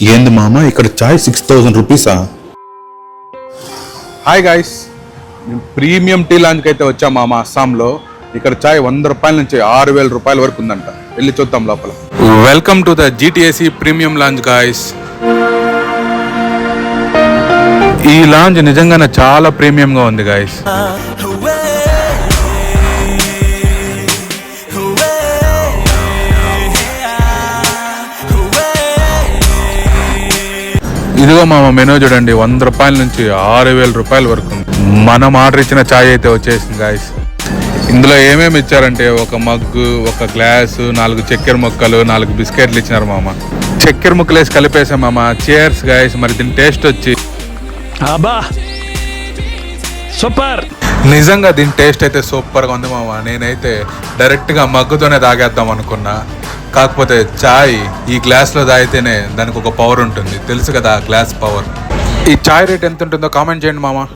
ఏంది మామ ఇక్కడ చాయ్ 6000 రూపీసా? హాయ్ గాయస్, ప్రీమియం టీ లాంచ్కి అయితే వచ్చాం మామ అస్సాంలో. ఇక్కడ చాయ్ 100 రూపాయల నుంచి 6000 రూపాయల వరకు ఉందంట. వెళ్ళి చూద్దాం లోపల. Welcome to the GTAC premium launch guys. ఈ లాంచ్ నిజంగానే చాలా ప్రీమియం గా ఉంది గాయస్. ఇదిగో మామ మెనూ చూడండి, 100 రూపాయల నుంచి 6000 రూపాయల వరకు ఉంది. మనం ఆర్డర్ ఇచ్చిన ఛాయ్ అయితే వచ్చేసింది గాయస్. ఇందులో ఏమేమి ఇచ్చారంటే ఒక మగ్గు, ఒక గ్లాసు, 4 చక్కెర ముక్కలు, 4 బిస్కెట్లు ఇచ్చినారు మామ. చక్కెర ముక్కలు వేసి కలిపేసాం మామ. Chairs guys. మరి దీని టేస్ట్ వచ్చి సూపర్, నిజంగా దీని టేస్ట్ అయితే సూపర్గా ఉంది మామ. నేనైతే డైరెక్ట్గా మగ్గుతోనే తాగేద్దాం అనుకున్నా. కాకపోతే చాయ్ ఈ గ్లాస్లో తాగితేనే దానికి ఒక పవర్ ఉంటుంది. తెలుసు కదా గ్లాస్ పవర్. ఈ చాయ్ రేట్ ఎంత ఉంటుందో కామెంట్ చేయండి మామ.